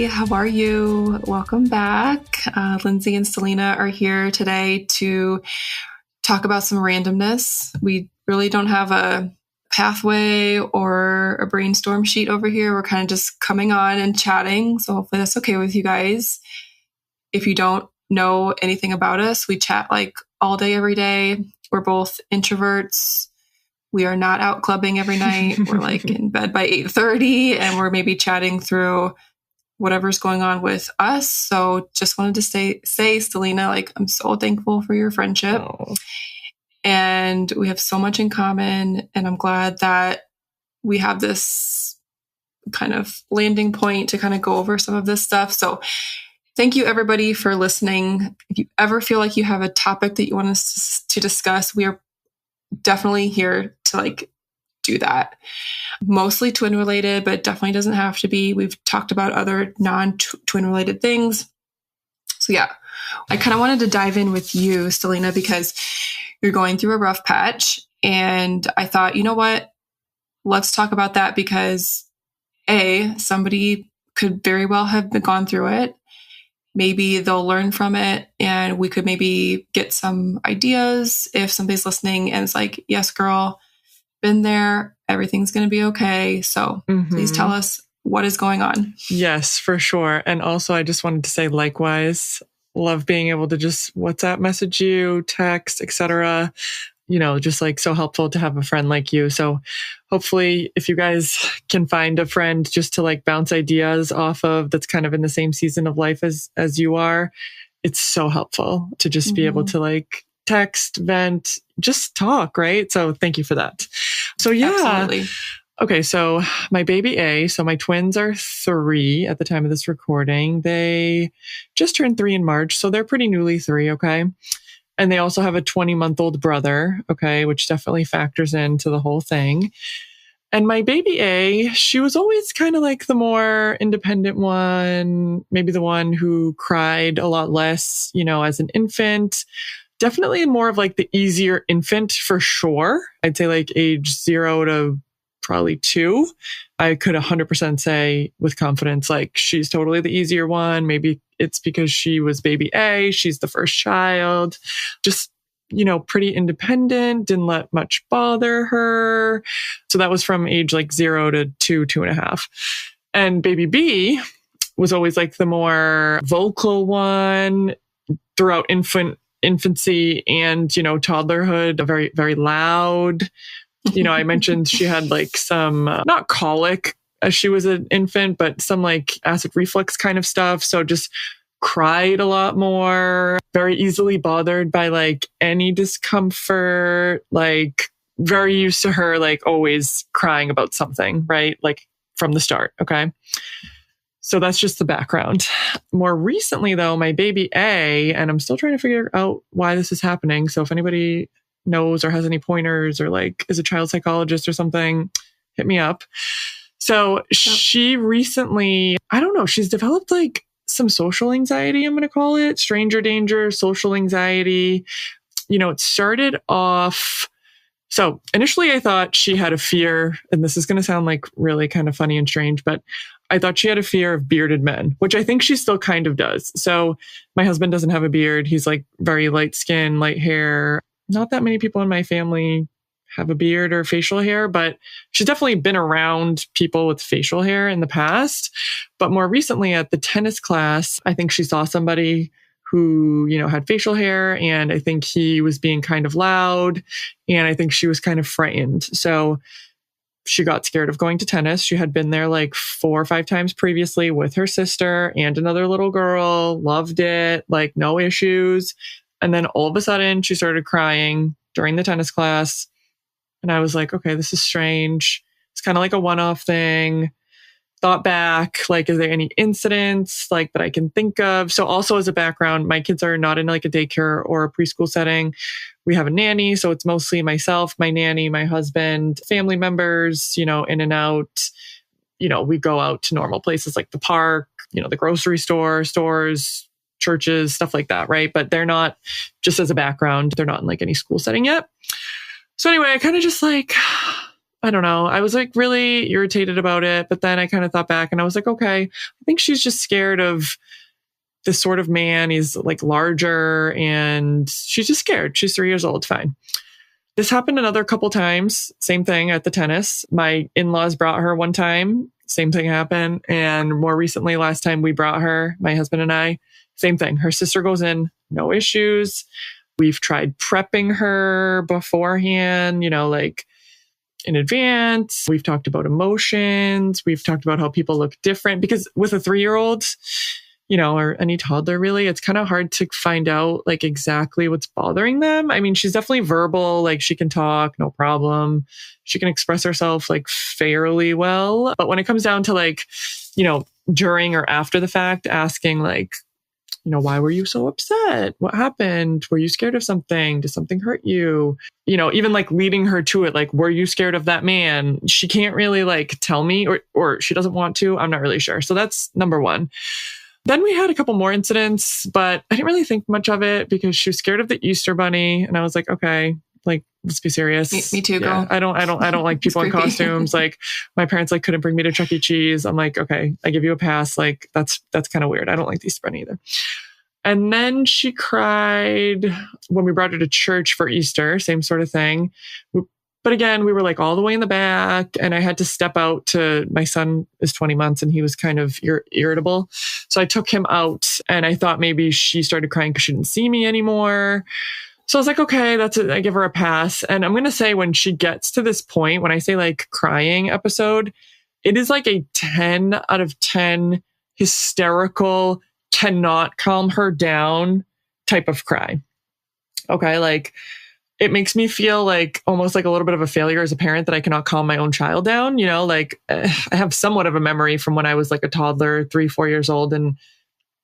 everybody. How are you? Welcome back. Lindsay and Stellina are here today to talk about some randomness. We really don't have a pathway or a brainstorm sheet over here. We're kind of just coming on and chatting. So hopefully that's okay with you guys. If you don't know anything about us, we chat like all day, every day. We're both introverts. We are not out clubbing every night. We're like in bed by 8:30 and we're maybe chatting through whatever's going on with us. So just wanted to say, Stellina, like, I'm so thankful for your friendship. Oh. And we have so much in common. And I'm glad that we have this kind of landing point to kind of go over some of this stuff. So thank you, everybody, for listening. If you ever feel like you have a topic that you want us to discuss, we are definitely here to like do that. Mostly twin related, but definitely doesn't have to be. We've talked about other non-twin related things. So yeah, I kind of wanted to dive in with you, Stellina, because you're going through a rough patch. And I thought, you know what? Let's talk about that because somebody could very well have gone through it. Maybe they'll learn from it and we could maybe get some ideas if somebody's listening and it's like, yes, girl, been there. Everything's going to be okay. So please tell us what is going on. Yes, for sure. And also, I just wanted to say likewise, love being able to just WhatsApp message you, text, etc. You know, just like so helpful to have a friend like you. So hopefully if you guys can find a friend just to like bounce ideas off of that's kind of in the same season of life as you are, it's so helpful to just be able to like text, vent, just talk, right? So thank you for that. So yeah. Absolutely. Okay, so my baby A, so my twins are 3 at the time of this recording. They just turned 3 in March, so they're pretty newly 3, okay? And they also have a 20-month-old brother, okay, which definitely factors into the whole thing. And my baby A, she was always kind of like the more independent one, maybe the one who cried a lot less, you know, as an infant. Definitely more of like the easier infant for sure. I'd say like age 0 to probably 2. I could 100% say with confidence, like she's totally the easier one. Maybe it's because she was baby A. She's the first child. Just, you know, pretty independent, didn't let much bother her. So that was from age like 0 to 2, 2.5. And baby B was always like the more vocal one throughout infancy and, you know, toddlerhood, very, very loud. You know, I mentioned she had like some, not colic as she was an infant, but some like acid reflux kind of stuff. So just cried a lot more, very easily bothered by like any discomfort, like very used to her, like always crying about something, right? Like from the start. Okay. So that's just the background. More recently though, my baby A, and I'm still trying to figure out why this is happening. So if anybody knows or has any pointers or like is a child psychologist or something, hit me up. So she recently, I don't know, she's developed like some social anxiety, I'm going to call it stranger danger, social anxiety. You know, it started off. So initially I thought she had a fear, and this is going to sound like really kind of funny and strange, but I thought she had a fear of bearded men, which I think she still kind of does. So my husband doesn't have a beard. He's like very light skin, light hair. Not that many people in my family have a beard or facial hair, but she's definitely been around people with facial hair in the past. But more recently at the tennis class, I think she saw somebody who, you know, had facial hair, and I think he was being kind of loud, and I think she was kind of frightened. So she got scared of going to tennis. She had been there like 4 or 5 times previously with her sister and another little girl, loved it, like no issues. And then all of a sudden she started crying during the tennis class. And I was like, okay, this is strange. It's kind of like a one-off thing. Thought back, like, is there any incidents like that I can think of? So also as a background, my kids are not in like a daycare or a preschool setting. We have a nanny. So it's mostly myself, my nanny, my husband, family members, you know, in and out. You know, we go out to normal places like the park, you know, the grocery store, stores, churches, stuff like that, right? But they're not, just as a background, they're not in like any school setting yet. So anyway, I kind of just like I don't know. I was like really irritated about it. But then I kind of thought back and I was like, okay, I think she's just scared of this sort of man. He's like larger and she's just scared. She's 3 years old. Fine. This happened another couple times. Same thing at the tennis. My in-laws brought her one time. Same thing happened. And more recently, last time we brought her, my husband and I, same thing. Her sister goes in, no issues. We've tried prepping her beforehand, like in advance. We've talked about emotions. We've talked about how people look different because with a 3-year-old, or any toddler really, it's kind of hard to find out like exactly what's bothering them. I mean, she's definitely verbal, like she can talk, no problem. She can express herself like fairly well. But when it comes down to like, during or after the fact, asking like, why were you so upset? What happened? Were you scared of something? Did something hurt you? Even like leading her to it, like, were you scared of that man? She can't really like tell me or she doesn't want to. I'm not really sure. So that's number one. Then we had a couple more incidents, but I didn't really think much of it because she was scared of the Easter bunny. And I was like, okay, like, let's be serious. Me too, girl. I don't like people in costumes. Like my parents like couldn't bring me to Chuck E. Cheese. I'm like, okay, I give you a pass. Like that's kind of weird. I don't like the Easter bunny either. And then she cried when we brought her to church for Easter, same sort of thing. But again, we were like all the way in the back and I had to step out to, my son is 20 months and he was kind of irritable. So I took him out and I thought maybe she started crying because she didn't see me anymore. So I was like, okay, that's it. I give her a pass. And I'm going to say when she gets to this point, when I say like crying episode, it is like a 10 out of 10 hysterical, cannot calm her down type of cry. Okay. Like, it makes me feel like almost like a little bit of a failure as a parent that I cannot calm my own child down. Like I have somewhat of a memory from when I was like a toddler, 3-4 years old. And,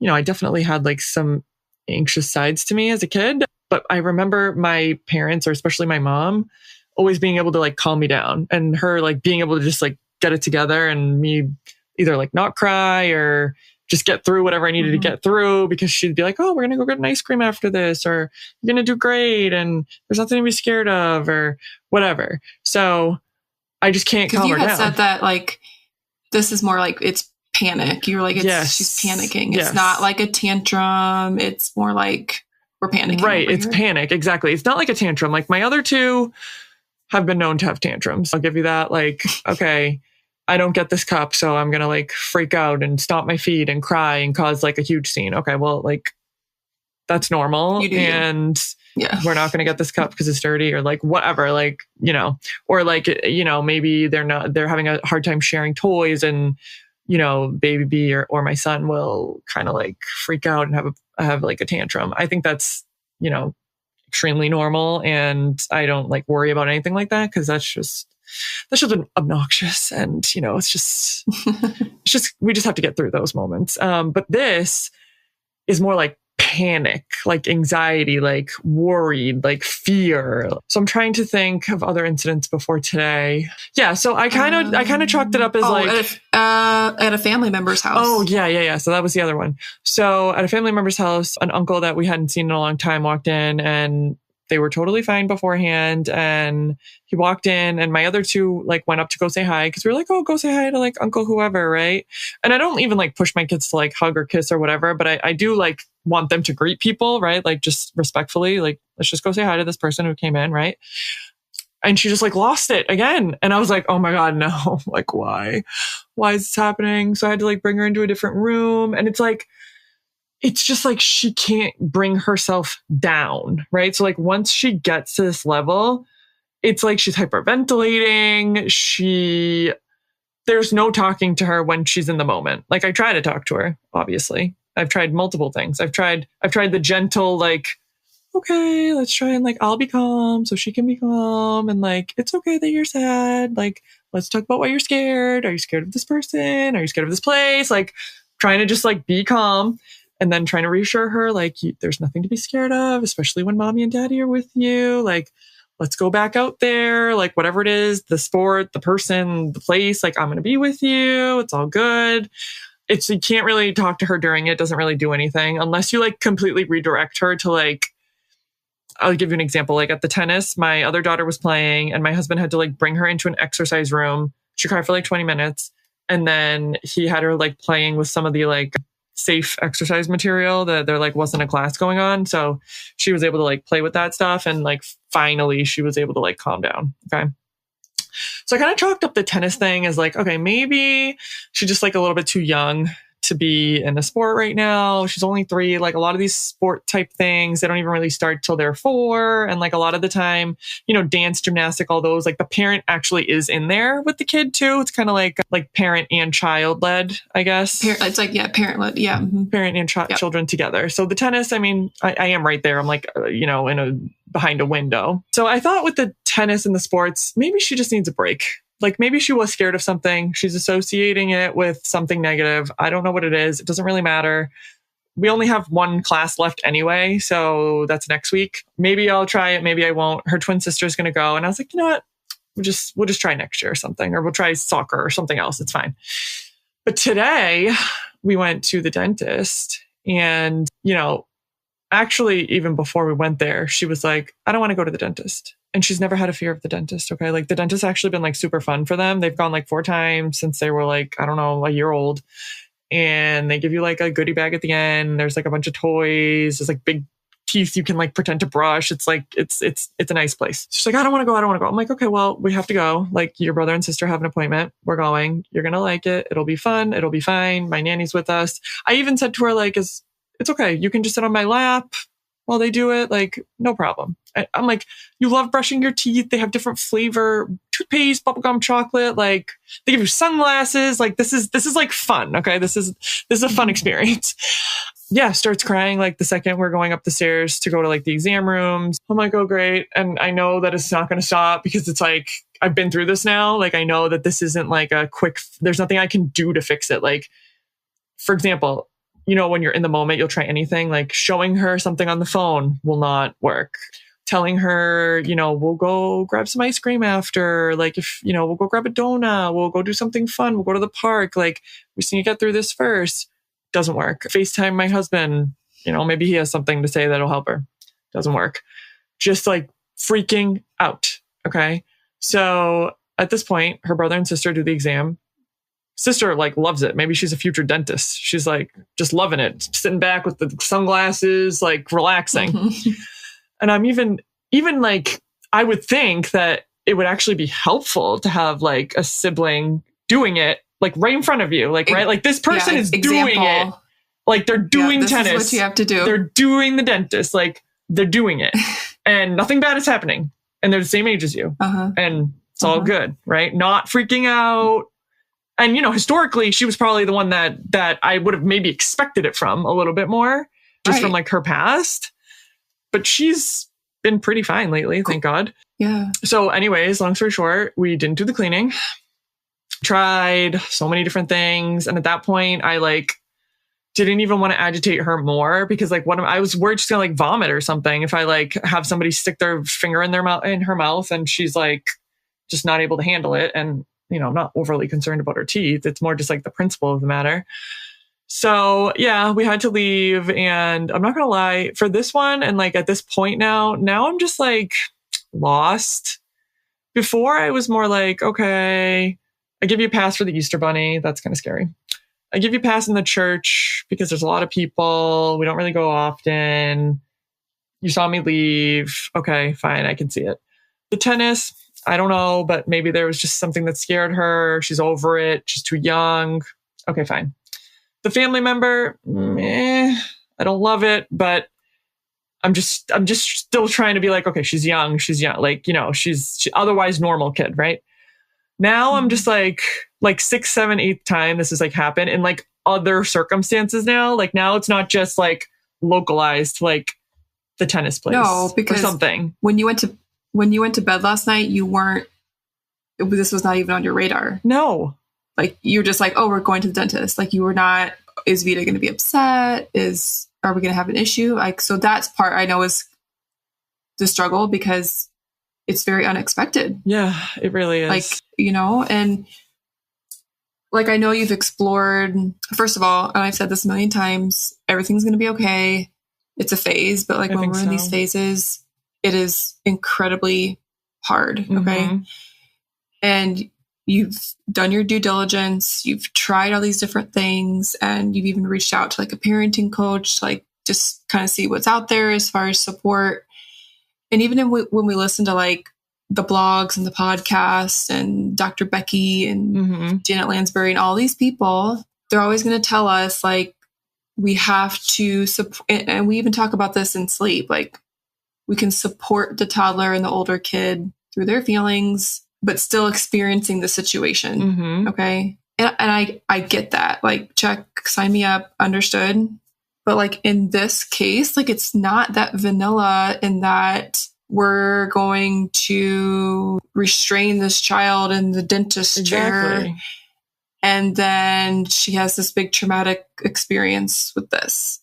I definitely had like some anxious sides to me as a kid. But I remember my parents, or especially my mom, always being able to like calm me down and her like being able to just like get it together and me either like not cry or just get through whatever I needed to get through because she'd be like, oh, we're going to go get an ice cream after this, or you're going to do great. And there's nothing to be scared of or whatever. So I just can't calm her down. You had said that like, this is more like it's panic. You're like, she's panicking. It's not like a tantrum. It's more like we're panicking. Right. It's panic. Exactly. It's not like a tantrum. Like my other two have been known to have tantrums. I'll give you that. Like, okay, I don't get this cup, so I'm going to like freak out and stomp my feet and cry and cause like a huge scene. Okay, well, like that's normal. And we're not going to get this cup because it's dirty or like whatever, like, or like, maybe they're having a hard time sharing toys and, baby B or my son will kind of like freak out and have like a tantrum. I think that's, extremely normal. And I don't like worry about anything like that because that's just obnoxious. And, it's just, we just have to get through those moments. But this is more like panic, like anxiety, like worried, like fear. So I'm trying to think of other incidents before today. Yeah. So I kind of chalked it up as at a family member's house. Oh yeah. So that was the other one. So at a family member's house, an uncle that we hadn't seen in a long time walked in and they were totally fine beforehand. And he walked in and my other two like went up to go say hi. Cause we were like, oh, go say hi to like uncle whoever. Right. And I don't even like push my kids to like hug or kiss or whatever, but I do like want them to greet people. Right. Like just respectfully, like, let's just go say hi to this person who came in. Right. And she just like lost it again. And I was like, oh my God, no. Like, why is this happening? So I had to like bring her into a different room. And it's just like she can't bring herself down, right? So like once she gets to this level, it's like she's hyperventilating. There's no talking to her when she's in the moment. Like I try to talk to her, obviously. I've tried multiple things. I've tried the gentle, like, okay, let's try and like, I'll be calm so she can be calm. And like, it's okay that you're sad. Like, let's talk about why you're scared. Are you scared of this person? Are you scared of this place? Like trying to just like be calm. And then trying to reassure her, like, there's nothing to be scared of, especially when mommy and daddy are with you. Like, let's go back out there. Like, whatever it is, the sport, the person, the place, like, I'm going to be with you. It's all good. You can't really talk to her during it. Doesn't really do anything unless you like completely redirect her to like, I'll give you an example. Like at the tennis, my other daughter was playing and my husband had to like bring her into an exercise room. She cried for like 20 minutes. And then he had her like playing with some of the like safe exercise material that there like wasn't a class going on. So she was able to like play with that stuff. And like finally she was able to like calm down. Okay. So I kind of chalked up the tennis thing as like, okay, maybe she's just like a little bit too young to be in a sport right now. She's only 3. Like a lot of these sport type things, they don't even really start till they're 4. And like a lot of the time, you know, dance, gymnastic, all those, like the parent actually is in there with the kid too. It's kind of like parent and child led, I guess. It's like, yeah, parent led. Yeah. Mm-hmm. Parent and children together. So the tennis, I mean, I am right there. I'm like, you know, behind a window. So I thought with the tennis and the sports, maybe she just needs a break. Like maybe she was scared of something. She's associating it with something negative. I don't know what it is. It doesn't really matter. We only have 1 class left anyway. So that's next week. Maybe I'll try it. Maybe I won't. Her twin sister's going to go. And I was like, you know what? We'll just try next year or something, or we'll try soccer or something else. It's fine. But today we went to the dentist and, you know, actually, even before we went there, she was like, I don't want to go to the dentist. And she's never had a fear of the dentist. Okay. Like the dentist's actually been like super fun for them. They've gone like 4 times since they were like, I don't know, a year old. And they give you like a goodie bag at the end. There's like a bunch of toys. There's like big teeth you can like pretend to brush. It's like, it's a nice place. She's like, I don't want to go. I'm like, okay, well, we have to go. Like your brother and sister have an appointment. We're going. You're going to like it. It'll be fun. It'll be fine. My nanny's with us. I even said to her, like, it's okay. You can just sit on my lap while they do it. Like, no problem. I'm like, you love brushing your teeth. They have different flavor, toothpaste, bubblegum, chocolate. Like they give you sunglasses. Like this is like fun. Okay. This is a fun experience. Yeah. Starts crying like the second we're going up the stairs to go to like the exam rooms. I'm like, oh, great. And I know that it's not going to stop because it's like, I've been through this now. Like, I know that this isn't like a quick, there's nothing I can do to fix it. Like, for example, you know, when you're in the moment, you'll try anything. Like showing her something on the phone will not work. Telling her, you know, we'll go grab some ice cream after. Like if, you know, we'll go grab a donut. We'll go do something fun. We'll go to the park. Like we just need to get through this first. Doesn't work. FaceTime my husband. You know, maybe he has something to say that'll help her. Doesn't work. Just like freaking out. Okay. So at this point, her brother and sister do the exam. Sister like loves it. Maybe she's a future dentist. She's like just loving it, sitting back with the sunglasses, like relaxing. Mm-hmm. And I'm even like, I would think that it would actually be helpful to have like a sibling doing it like right in front of you, like right, like this person is doing it, like they're doing this tennis. Is what you have to do. They're doing the dentist, like they're doing it, and nothing bad is happening, and they're the same age as you, and it's all good, right? Not freaking out. And, you know, historically, she was probably the one that I would have maybe expected it from a little bit more, just from like her past. But she's been pretty fine lately, thank God. Yeah. So anyways, long story short, we didn't do the cleaning. Tried so many different things. And at that point, I like didn't even want to agitate her more because like I was worried she's gonna like vomit or something if I like have somebody stick their finger in her mouth and she's like just not able to handle it. And you know, I'm not overly concerned about her teeth. It's more just like the principle of the matter. So yeah, we had to leave. And I'm not going to lie, for this one, and like at this point now I'm just like lost. Before I was more like, okay, I give you a pass for the Easter Bunny. That's kind of scary. I give you a pass in the church because there's a lot of people. We don't really go often. You saw me leave. Okay, fine. I can see it. The tennis, I don't know, but maybe there was just something that scared her. She's over it. She's too young. Okay, fine. The family member, I don't love it, but I'm just still trying to be like, okay, she's young. Like, you know, she's otherwise normal kid, right? Now I'm just like 6th, 7th, 8th time this has like happened in like other circumstances now. Like now it's not just like localized, like the tennis place. No, because or something. When you went to bed last night, this was not even on your radar. No. Like you were just like, oh, we're going to the dentist. Like you were not, is Vita going to be upset? Are we going to have an issue? Like, so that's part I know is the struggle because it's very unexpected. Yeah, it really is. Like, you know, and like, I know you've explored, first of all, and I've said this a million times, everything's going to be okay. It's a phase, but like when we're in these phases, it is incredibly hard. Okay. Mm-hmm. And you've done your due diligence, you've tried all these different things, and you've even reached out to like a parenting coach, like just kind of see what's out there as far as support. And even when we listen to like the blogs and the podcasts and Dr. Becky and Janet Lansbury and all these people, they're always going to tell us like, we have to support, and we even talk about this in sleep, like we can support the toddler and the older kid through their feelings, but still experiencing the situation. Okay. And I get that. Like, check, sign me up, understood. But like in this case, like it's not that vanilla in that we're going to restrain this child in the dentist chair. And then she has this big traumatic experience with this.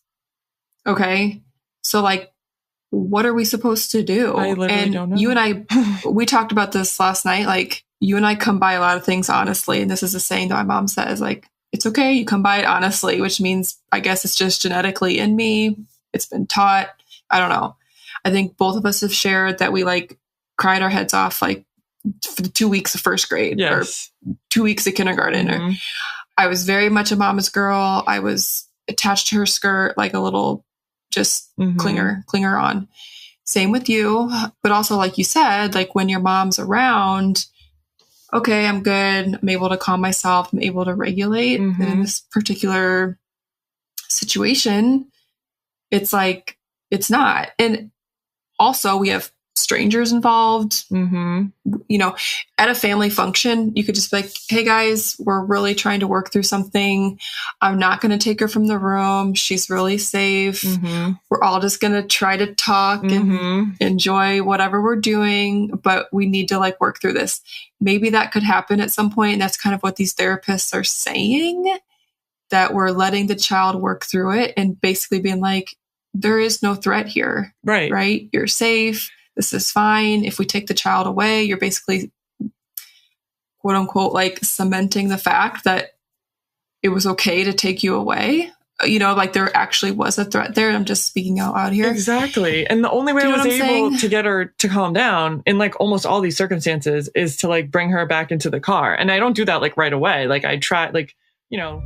Okay. So like, what are we supposed to do? I literally don't know. You and I, we talked about this last night. Like, you and I come by a lot of things honestly. And this is a saying that my mom says, like, it's okay. You come by it honestly, which means I guess it's just genetically in me. It's been taught. I don't know. I think both of us have shared that we like cried our heads off like for the 2 weeks of first grade or 2 weeks of kindergarten. Or I was very much a mama's girl. I was attached to her skirt like a little just clinger on. Same with you. But also, like you said, like when your mom's around, okay, I'm good. I'm able to calm myself. I'm able to regulate. And in this particular situation, it's like, it's not. And also we have strangers involved. You know, at a family function, you could just be like, hey guys, we're really trying to work through something. I'm not going to take her from the room. She's really safe. We're all just going to try to talk and enjoy whatever we're doing, but we need to like work through this. Maybe that could happen at some point. And that's kind of what these therapists are saying, that we're letting the child work through it and basically being like, there is no threat here. Right? You're safe. This is fine. If we take the child away, you're basically, quote unquote, like cementing the fact that it was okay to take you away. You know, like there actually was a threat there. I'm just speaking out loud here. Exactly. And the only way I was able to get her to calm down in like almost all these circumstances is to like bring her back into the car. And I don't do that like right away. Like I try, like, you know.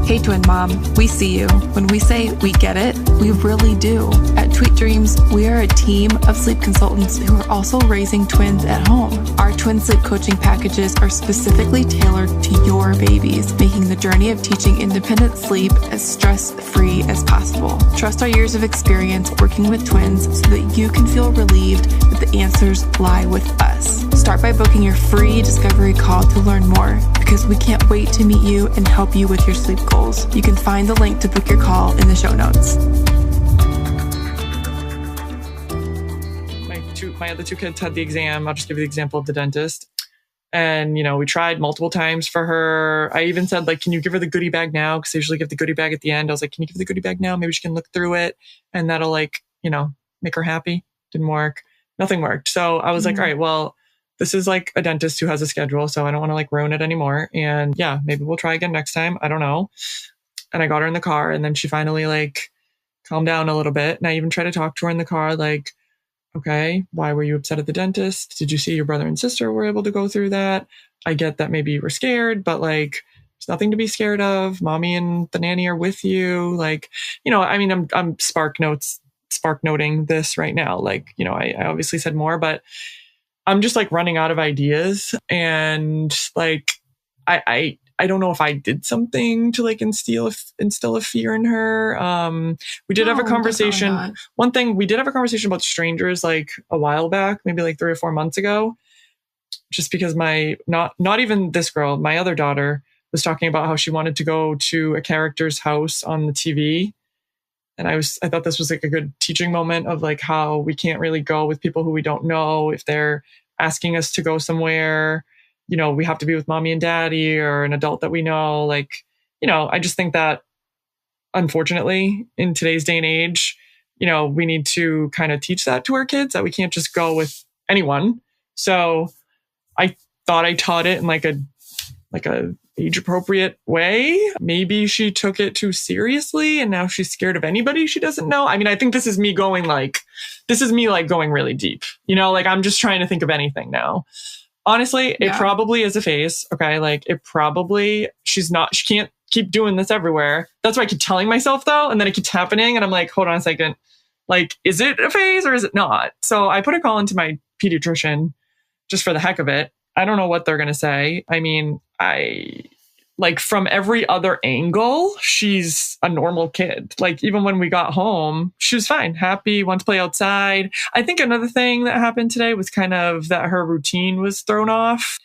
Hey, twin mom, we see you. When we say we get it, we really do. At Tweet Dreams, we are a team of sleep consultants who are also raising twins at home. Our twin sleep coaching packages are specifically tailored to your babies, making the journey of teaching independent sleep as stress-free as possible. Trust our years of experience working with twins so that you can feel relieved that the answers lie with us. Start by booking your free discovery call to learn more, because we can't wait to meet you and help you with your sleep goals. You can find the link to book your call in the show notes. My other two kids had the exam. I'll just give you the example of the dentist. And, you know, we tried multiple times for her. I even said, like, can you give her the goodie bag now? Because they usually give the goodie bag at the end. I was like, can you give her the goodie bag now? Maybe she can look through it and that'll, like, you know, make her happy. Didn't work. Nothing worked. So I was like, all right, well, this is like a dentist who has a schedule, so I don't want to like ruin it anymore. And yeah, maybe we'll try again next time. I don't know. And I got her in the car, and then she finally like calmed down a little bit. And I even tried to talk to her in the car, like, okay, why were you upset at the dentist? Did you see your brother and sister were able to go through that? I get that maybe you were scared, but like, there's nothing to be scared of. Mommy and the nanny are with you. Like, you know, I mean, I'm spark noting this right now. Like, you know, I obviously said more, but I'm just like running out of ideas. And like, I don't know if I did something to like instill a fear in her. We did have a conversation. One thing, we did have a conversation about strangers like a while back, maybe like 3 or 4 months ago, just because not even this girl, my other daughter was talking about how she wanted to go to a character's house on the TV. And I thought this was like a good teaching moment of like how we can't really go with people who we don't know. If they're asking us to go somewhere, you know, we have to be with mommy and daddy or an adult that we know. Like, you know, I just think that unfortunately in today's day and age, you know, we need to kind of teach that to our kids, that we can't just go with anyone. So I thought I taught it in like a age appropriate way. Maybe she took it too seriously and now she's scared of anybody she doesn't know. I mean, I think this is me going going really deep, like I'm just trying to think of anything now. Honestly, it probably is a phase. Okay. Like she can't keep doing this everywhere. That's why I keep telling myself though. And then it keeps happening. And I'm like, hold on a second. Like, is it a phase or is it not? So I put a call into my pediatrician just for the heck of it. I don't know what they're going to say. I mean, from every other angle, she's a normal kid. Like, even when we got home, she was fine, happy, wanted to play outside. I think another thing that happened today was kind of that her routine was thrown off.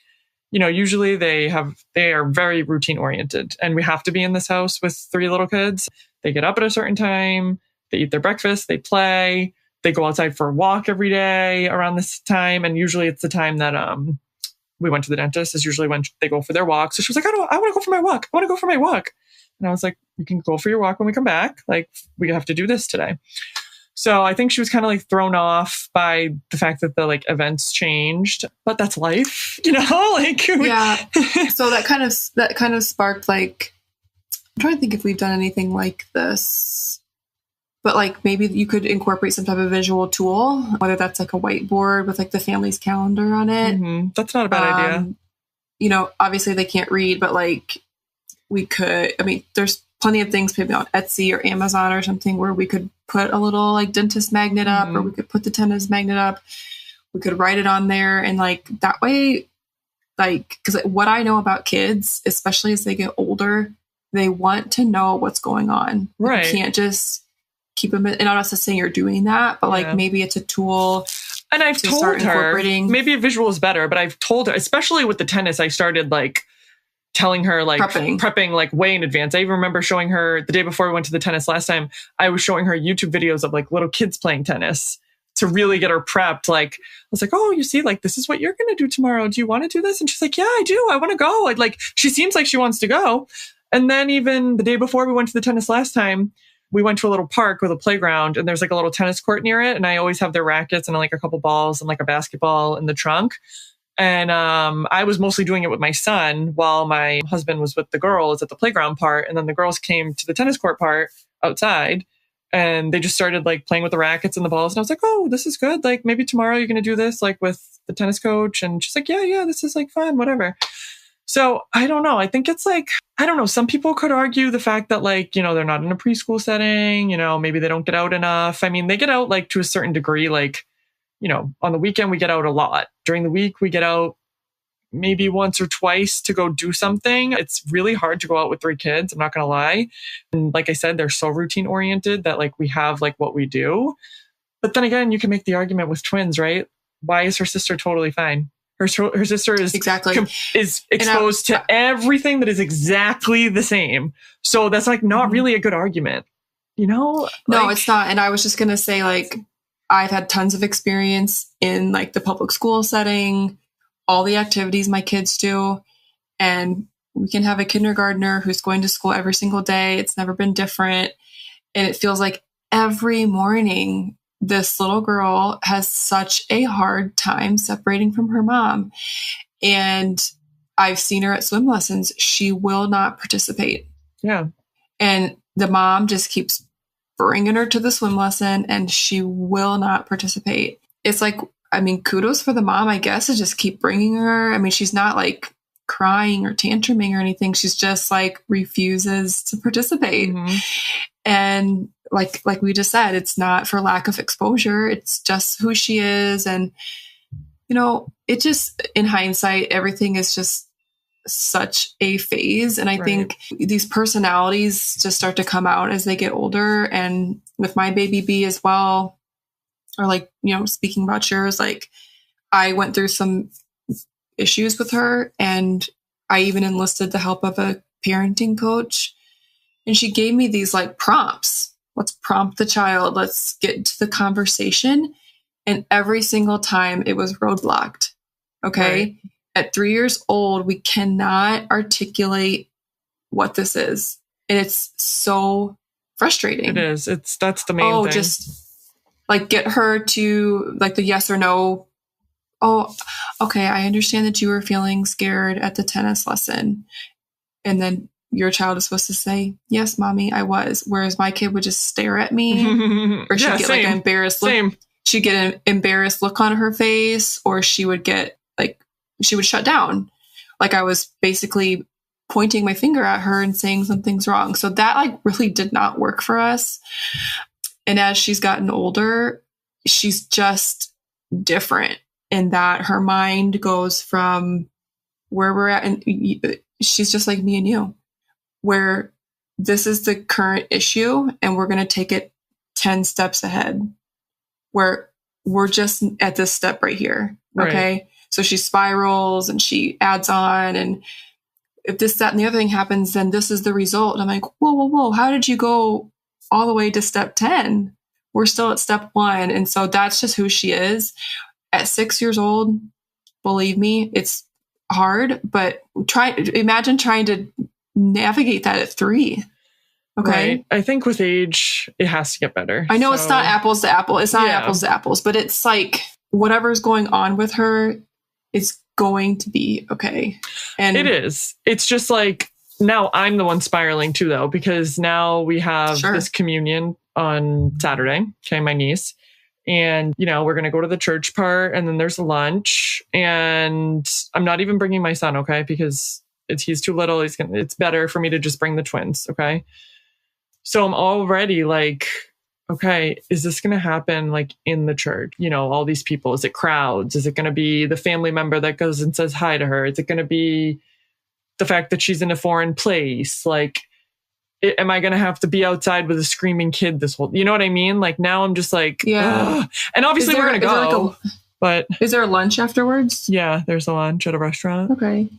Usually they are very routine oriented, and we have to be in this house with 3 little kids. They get up at a certain time, they eat their breakfast, they play, they go outside for a walk every day around this time. And usually it's the time that, we went to the dentist is usually when they go for their walk. So she was like, I want to go for my walk. I want to go for my walk. And I was like, you can go for your walk when we come back. Like, we have to do this today. So I think she was kind of thrown off by the fact that the events changed, but that's life, Yeah. So that kind of sparked I'm trying to think if we've done anything like this, but maybe you could incorporate some type of visual tool, whether that's a whiteboard with the family's calendar on it. Mm-hmm. That's not a bad idea. Obviously they can't read, but we could, there's plenty of things maybe on Etsy or Amazon or something where we could put a little dentist magnet up, or we could put the dentist magnet up. We could write it on there. And that way, because what I know about kids, especially as they get older, they want to know what's going on. Right. You can't just keep them, and I'm not saying you're doing that, but maybe it's a tool. And I've told her, maybe a visual is better, but I've told her, especially with the tennis, I started telling her prepping way in advance. I even remember showing her the day before we went to the tennis last time, I was showing her YouTube videos of little kids playing tennis to really get her prepped. I was like, oh, you see, this is what you're going to do tomorrow. Do you want to do this? And she's like, yeah, I do. I want to go. She seems like she wants to go. And then even the day before we went to the tennis last time, we went to a little park with a playground, and there's a little tennis court near it. And I always have their rackets and a couple balls and a basketball in the trunk. And I was mostly doing it with my son while my husband was with the girls at the playground part. And then the girls came to the tennis court part outside, and they just started playing with the rackets and the balls. And I was like, oh, this is good. Maybe tomorrow you're going to do this with the tennis coach. And she's like, yeah, this is fun, whatever. So I don't know. I think it's I don't know. Some people could argue the fact that they're not in a preschool setting, maybe they don't get out enough. I mean, they get out to a certain degree, on the weekend we get out a lot. During the week we get out maybe once or twice to go do something. It's really hard to go out with 3 kids. I'm not going to lie. And like I said, they're so routine oriented that we have what we do. But then again, you can make the argument with twins, right? Why is her sister totally fine? Her sister is is exposed to everything that is exactly the same. So that's not really a good argument, No, it's not. And I was just going to say, I've had tons of experience in the public school setting, all the activities my kids do. And we can have a kindergartner who's going to school every single day. It's never been different. And it feels like every morning, this little girl has such a hard time separating from her mom. And I've seen her at swim lessons. She will not participate. Yeah. And the mom just keeps bringing her to the swim lesson, and she will not participate. It's kudos for the mom, I guess, to just keep bringing her. I mean, she's not crying or tantruming or anything. She's just refuses to participate. Mm-hmm. And like we just said, it's not for lack of exposure. It's just who she is. And, it just, in hindsight, everything is just such a phase. And I think these personalities just start to come out as they get older. And with my baby B as well, or speaking about yours, I went through some issues with her, and I even enlisted the help of a parenting coach, and she gave me these prompts. Let's prompt the child. Let's get into the conversation. And every single time it was roadblocked. Okay. Right. At 3 years old, we cannot articulate what this is. And it's so frustrating. It is. That's the main thing. Just get her to the yes or no. Oh, okay. I understand that you were feeling scared at the tennis lesson. And then your child is supposed to say, yes, mommy, I was. Whereas my kid would just stare at me or she'd get like an embarrassed look. She'd get an embarrassed look on her face, or she would get like, she would shut down. Like I was basically pointing my finger at her and saying something's wrong. So that like really did not work for us. And as she's gotten older, she's just different in that her mind goes from where we're at. And she's just like me and you, where this is the current issue and we're going to take it 10 steps ahead, where we're just at this step right here. Okay. Right. So she spirals and she adds on, and if this, that, and the other thing happens, then this is the result. And I'm like, whoa. How did you go all the way to step 10? We're still at step 1. And so that's just who she is. At 6 years old, believe me, it's hard, but imagine trying to navigate that at 3. Okay. Right. I think with age, it has to get better. I know it's not apples to apples. It's not apples to apples, but it's like whatever's going on with her is going to be okay. And it is. It's just like now I'm the one spiraling too, though, because now we have this communion on Saturday. Okay, my niece. And, you know, we're going to go to the church part, and then there's lunch, and I'm not even bringing my son. Okay. Because he's too little. It's better for me to just bring the twins. Okay. So I'm already like, okay, is this going to happen like in the church? You know, all these people, is it crowds? Is it going to be the family member that goes and says hi to her? Is it going to be the fact that she's in a foreign place? Like, am I going to have to be outside with a screaming kid this whole, you know what I mean? Like now I'm just like, ugh. And obviously we're going to go, but is there a lunch afterwards? Yeah, there's a lunch at a restaurant. Okay.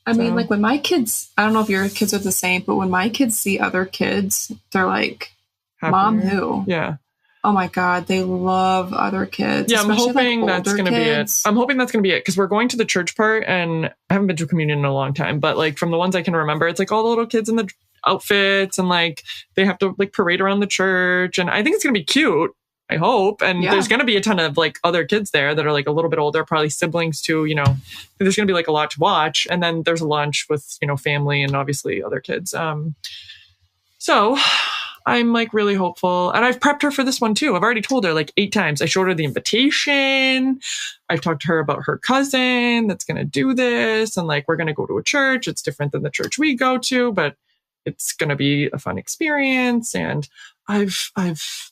I mean, like when my kids, I don't know if your kids are the same, but when my kids see other kids, they're like, happier. Mom, who? Yeah. Oh my God, they love other kids. Yeah, I'm hoping that's going to be it. I'm hoping that's going to be it, because we're going to the church part, and I haven't been to communion in a long time, but like from the ones I can remember, it's like all the little kids in the outfits, and like they have to like parade around the church, and I think it's going to be cute. I hope. And there's going to be a ton of like other kids there that are like a little bit older, probably siblings too, you know, there's going to be like a lot to watch. And then there's a lunch with, you know, family and obviously other kids. So I'm like really hopeful, and I've prepped her for this one too. I've already told her like 8 times. I showed her the invitation. I've talked to her about her cousin that's going to do this. And like, we're going to go to a church. It's different than the church we go to, but it's going to be a fun experience. And I've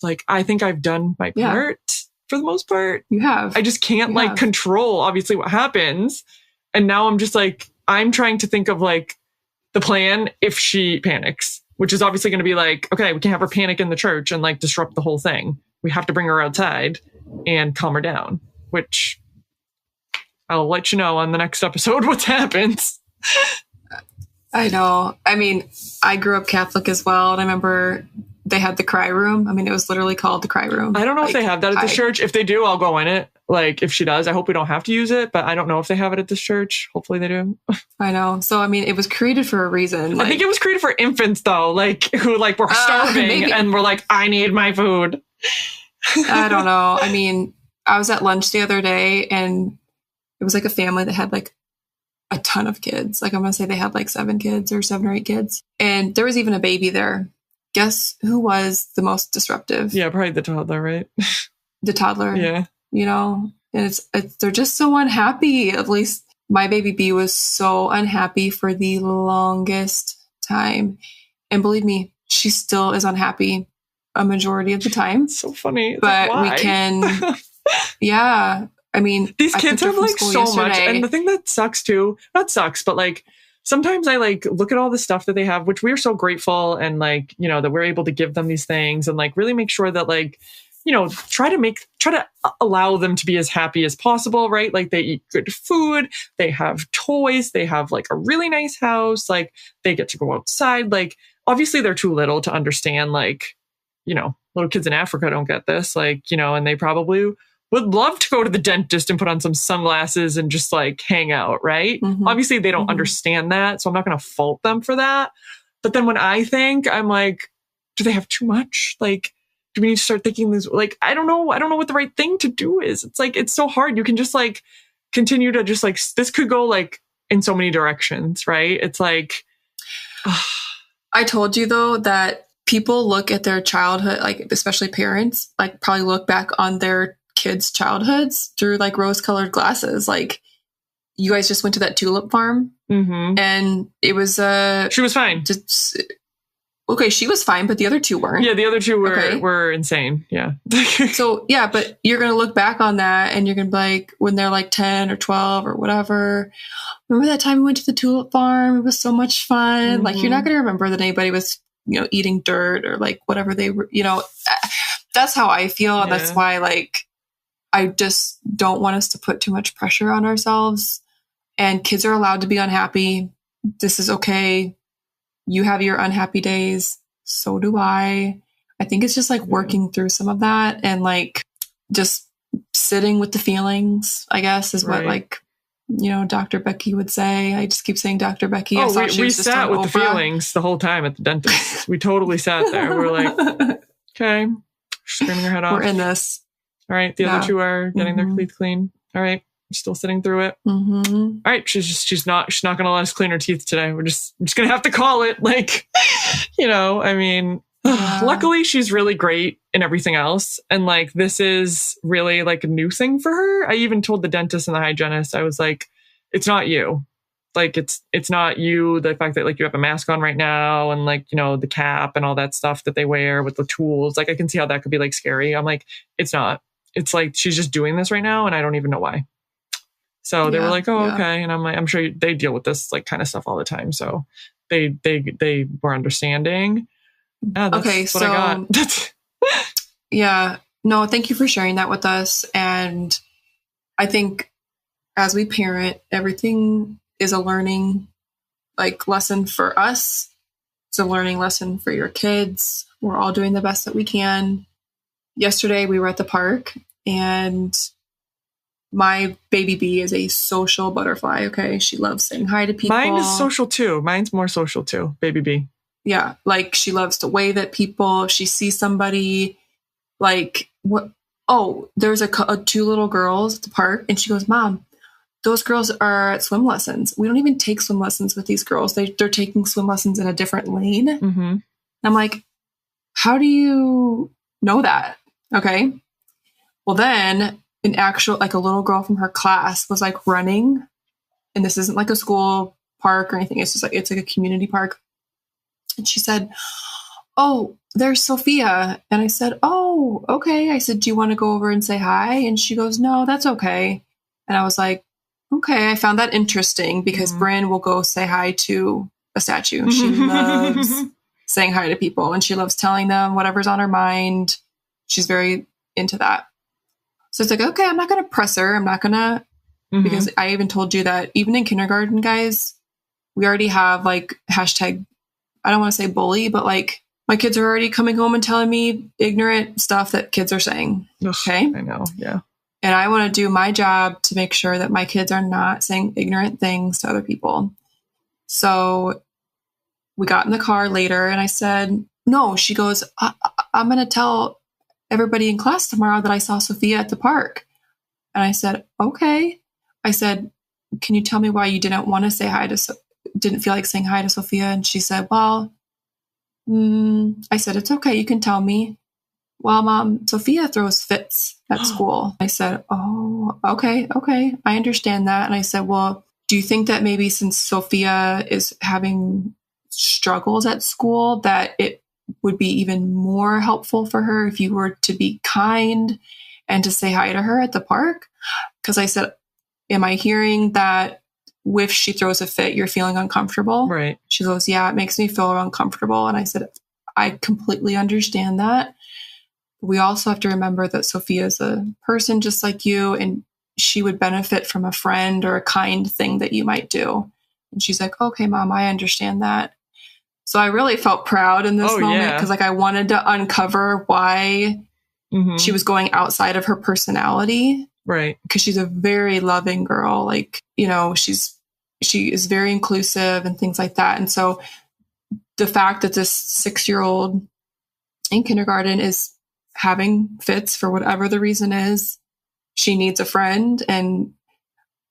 like, I think I've done my part for the most part. You have. I just can't control obviously what happens. And now I'm just like, I'm trying to think of like the plan if she panics, which is obviously going to be like, okay, we can't have her panic in the church and like disrupt the whole thing. We have to bring her outside and calm her down, which I'll let you know on the next episode what happens. I know. I mean, I grew up Catholic as well. And I remember they had the cry room. I mean, it was literally called the cry room. I don't know if they have that at the church. If they do, I'll go in it. Like if she does, I hope we don't have to use it, but I don't know if they have it at this church. Hopefully they do. I know. So, I mean, it was created for a reason. Like, I think it was created for infants though, like who like were starving and were like, I need my food. I don't know. I mean, I was at lunch the other day, and it was like a family that had like a ton of kids. Like I'm going to say they had like 7 kids or 7 or 8 kids. And there was even a baby there. Guess who was the most disruptive? Yeah, probably the toddler, right? The toddler. Yeah. You know, and they're just so unhappy. At least my baby B was so unhappy for the longest time. And believe me, she still is unhappy a majority of the time. It's so funny. But we can, I mean, these kids have like so much. And the thing that sucks too, not sucks, but like sometimes I like look at all the stuff that they have, which we are so grateful, and like, you know, that we're able to give them these things and like really make sure that like, you know, try to allow them to be as happy as possible, right? Like they eat good food, they have toys, they have like a really nice house, like they get to go outside. Like obviously they're too little to understand, like, you know, little kids in Africa don't get this, like, you know, and they probably would love to go to the dentist and put on some sunglasses and just like hang out, right? Mm-hmm. Obviously they don't understand that, so I'm not going to fault them for that. But then when I think, I'm like, do they have too much? Like, do we need to start thinking this? Like, I don't know what the right thing to do is. It's like, it's so hard. You can just like continue to just like, this could go like in so many directions, right? It's like, I told you though that people look at their childhood, like especially parents, like probably look back on their kids' childhoods through like rose-colored glasses. Like you guys just went to that tulip farm, and it was she was fine. Okay, she was fine, but the other two weren't. Yeah, the other two were insane. Yeah. So yeah, but you're gonna look back on that, and you're gonna be like, when they're like 10 or 12 or whatever. Remember that time we went to the tulip farm? It was so much fun. Like you're not gonna remember that anybody was, eating dirt or like whatever they were. That's how I feel, and that's why like I just don't want us to put too much pressure on ourselves. And kids are allowed to be unhappy. This is okay. You have your unhappy days. So do I. I think it's just like working through some of that and like just sitting with the feelings, I guess, is what like, Dr. Becky would say. I just keep saying Dr. Becky. We sat with the feelings the whole time at the dentist. We totally sat there. We're like, okay, screaming her head off. We're in this. All right. The other two are getting their teeth clean. All right. Still sitting through it. All right. She's not going to let us clean her teeth today. I'm just going to have to call it. Like, luckily she's really great in everything else. And like, this is really like a new thing for her. I even told the dentist and the hygienist, I was like, it's not you. Like, it's not you. The fact that like you have a mask on right now and like, the cap and all that stuff that they wear with the tools. Like, I can see how that could be like scary. I'm like, it's not. It's like, she's just doing this right now. And I don't even know why. So they were like, oh, okay. And I'm like, I'm sure they deal with this like kind of stuff all the time. So they were understanding. That's what I got. Yeah. No, thank you for sharing that with us. And I think as we parent, everything is a learning like lesson for us. It's a learning lesson for your kids. We're all doing the best that we can. Yesterday we were at the park and my baby bee is a social butterfly. Okay. She loves saying hi to people. Mine is social too. Mine's more social too. Baby bee. Yeah. Like she loves to wave at people. If she sees somebody like what? Oh, there's two little girls at the park and she goes, Mom, those girls are at swim lessons. We don't even take swim lessons with these girls. They're taking swim lessons in a different lane. And I'm like, how do you know that? Okay. Well, then like a little girl from her class was like running, and this isn't like a school park or anything. It's just like, it's like a community park. And she said, oh, there's Sophia. And I said, oh, okay. I said, do you want to go over and say hi? And she goes, no, that's okay. And I was like, okay. I found that interesting because Bryn will go say hi to a statue. She loves saying hi to people and she loves telling them whatever's on her mind. She's very into that. So it's like, okay, I'm not going to press her. I'm not going to, because I even told you that even in kindergarten, guys, we already have like hashtag, I don't want to say bully, but like my kids are already coming home and telling me ignorant stuff that kids are saying. Okay. I know. Yeah. And I want to do my job to make sure that my kids are not saying ignorant things to other people. So we got in the car later and I said, no, she goes, I'm going to tell everybody in class tomorrow that I saw Sophia at the park. And I said, okay. I said, can you tell me why you didn't want to say hi to, didn't feel like saying hi to Sophia? And she said, well, I said, it's okay. You can tell me. Well, Mom, Sophia throws fits at school. I said, oh, okay. I understand that. And I said, well, do you think that maybe since Sophia is having struggles at school, that it would be even more helpful for her if you were to be kind and to say hi to her at the park? Because I said, am I hearing that if she throws a fit, you're feeling uncomfortable? Right. She goes, yeah, it makes me feel uncomfortable. And I said, I completely understand that. We also have to remember that Sophia is a person just like you, and she would benefit from a friend or a kind thing that you might do. And she's like, okay, Mom, I understand that. So I really felt proud in this moment because like I wanted to uncover why she was going outside of her personality. Right. Because she's a very loving girl. Like, she is very inclusive and things like that. And so the fact that this 6-year-old in kindergarten is having fits for whatever the reason is, she needs a friend. And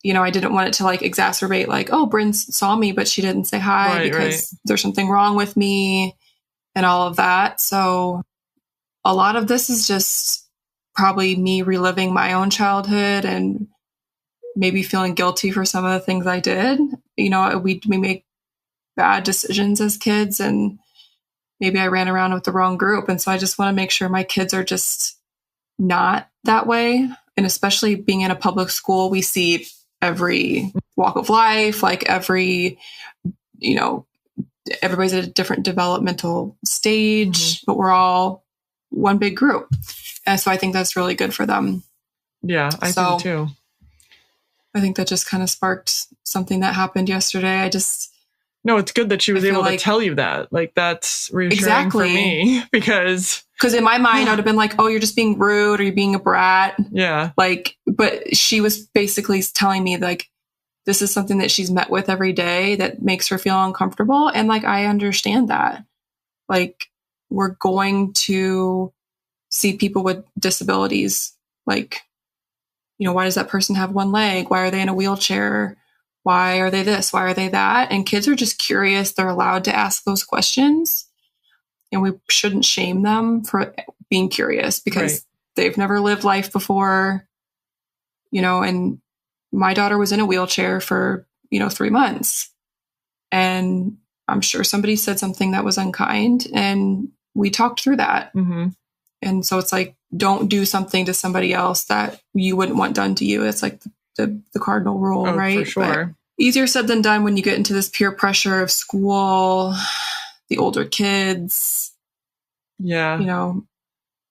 I didn't want it to like exacerbate like, oh, Bryn saw me, but she didn't say hi because there's something wrong with me and all of that. So a lot of this is just probably me reliving my own childhood and maybe feeling guilty for some of the things I did. We make bad decisions as kids, and maybe I ran around with the wrong group. And so I just want to make sure my kids are just not that way. And especially being in a public school, we see every walk of life, like everybody's at a different developmental stage, but we're all one big group. And so I think that's really good for them. Yeah, I think too. I think that just kind of sparked something that happened yesterday. No, it's good that she was able to tell you that. Like, that's reassuring for me because in my mind, I would have been like, oh, you're just being rude or you're being a brat. Yeah. But she was basically telling me like, this is something that she's met with every day that makes her feel uncomfortable. And like, I understand that. Like, we're going to see people with disabilities. Like, why does that person have one leg? Why are they in a wheelchair? Why are they this? Why are they that? And kids are just curious. They're allowed to ask those questions. And we shouldn't shame them for being curious because they've never lived life before, and my daughter was in a wheelchair for, 3 months. And I'm sure somebody said something that was unkind and we talked through that. Mm-hmm. And so it's like, don't do something to somebody else that you wouldn't want done to you. It's like the cardinal rule, right? For sure. But easier said than done when you get into this peer pressure of school, the older kids. Yeah.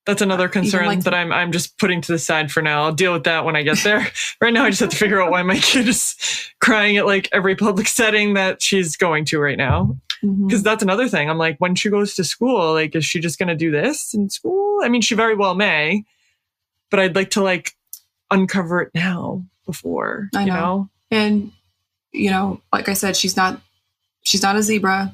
That's another concern that I'm just putting to the side for now. I'll deal with that when I get there. Right now, I just have to figure out why my kid is crying at like every public setting that she's going to right now. Because that's another thing. I'm like, when she goes to school, like, is she just going to do this in school? I mean, she very well may, but I'd like to like uncover it now before, I know. And, like I said, she's not a zebra.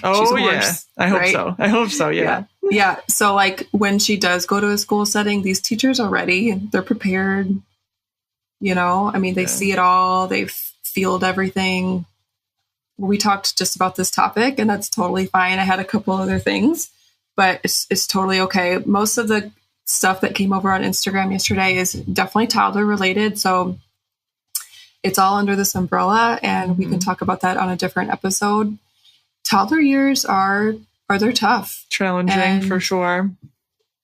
Oh, yeah. I hope so. I hope so. Yeah. Yeah. So like when she does go to a school setting, these teachers are ready. They're prepared. They see it all. They've fielded everything. We talked just about this topic and that's totally fine. I had a couple other things, but it's totally okay. Most of the stuff that came over on Instagram yesterday is definitely toddler related. So it's all under this umbrella and we can talk about that on a different episode. Toddler years they're tough. Challenging for sure.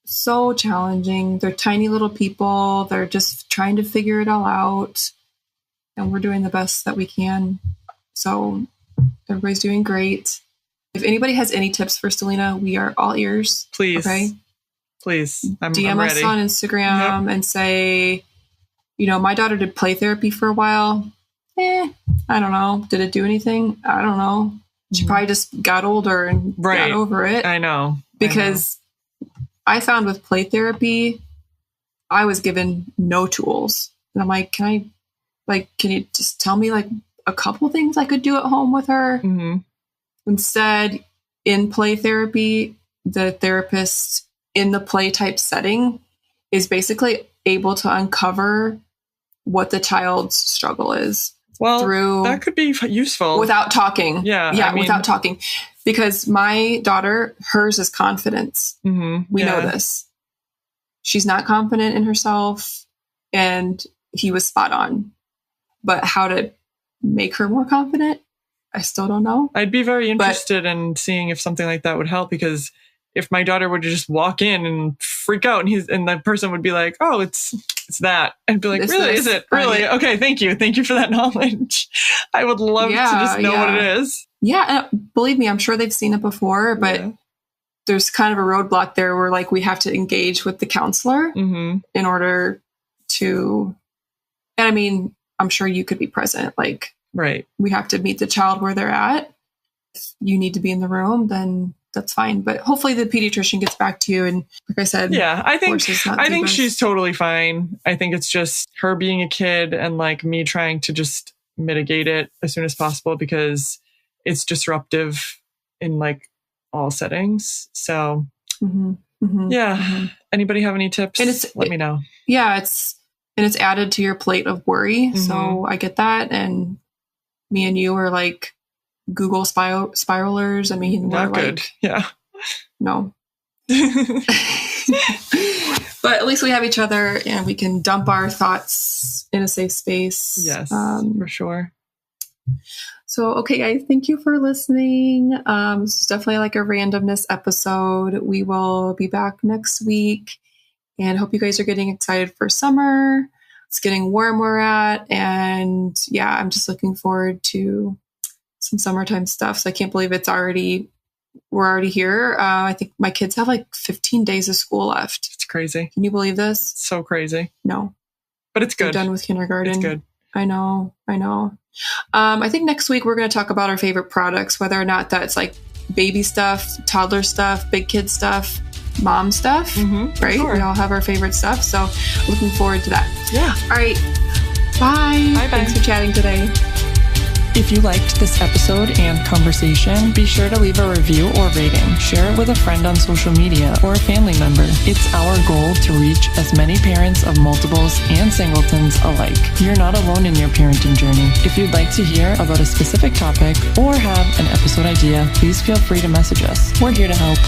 So challenging. They're tiny little people. They're just trying to figure it all out. And we're doing the best that we can. So everybody's doing great. If anybody has any tips for Stellina, we are all ears. Please. Okay. Please. I'm DM ready. us on Instagram and say, my daughter did play therapy for a while. I don't know. Did it do anything? I don't know. She probably just got older and got over it. I know. Because I found with play therapy, I was given no tools. And I'm like, can you just tell me like a couple things I could do at home with her? Mm-hmm. Instead, in play therapy, the therapist in the play type setting is basically able to uncover what the child's struggle is. Well, that could be useful. Without talking. Yeah. Without talking. Because my daughter, hers is confidence. Mm-hmm. We know this. She's not confident in herself, and he was spot on. But how to make her more confident, I still don't know. I'd be very interested in seeing if something like that would help, because if my daughter would just walk in and freak out and the person would be like, oh, it's that. I'd be like, really? Is it? Really? Okay, thank you. Thank you for that knowledge. I would love to just know what it is. Yeah, believe me, I'm sure they've seen it before, but there's kind of a roadblock there where like we have to engage with the counselor in order to, and I mean, I'm sure you could be present. Like, we have to meet the child where they're at. If you need to be in the room, then that's fine. But hopefully the pediatrician gets back to you. And like I said, I think she's totally fine. I think it's just her being a kid and like me trying to just mitigate it as soon as possible because it's disruptive in like all settings. So anybody have any tips? And let me know. Yeah. and it's added to your plate of worry. So I get that. And me and you are like Google spiralers. I mean, not we're good. Like, yeah. No. But at least we have each other and we can dump our thoughts in a safe space. Yes, for sure. So, okay, guys, thank you for listening. This is definitely like a randomness episode. We will be back next week and hope you guys are getting excited for summer. It's getting warm where we're at. And yeah, I'm just looking forward to some summertime stuff. So I can't believe we're already here. I think my kids have like 15 days of school left. It's crazy. Can you believe this? It's so crazy. No. But it's good. They're done with kindergarten. It's good. I know. I think next week we're going to talk about our favorite products, whether or not that's like baby stuff, toddler stuff, big kid stuff, mom stuff, right? Sure. We all have our favorite stuff. So looking forward to that. Yeah. All right. Bye. Bye. Thanks for chatting today. If you liked this episode and conversation, be sure to leave a review or rating. Share it with a friend on social media or a family member. It's our goal to reach as many parents of multiples and singletons alike. You're not alone in your parenting journey. If you'd like to hear about a specific topic or have an episode idea, please feel free to message us. We're here to help.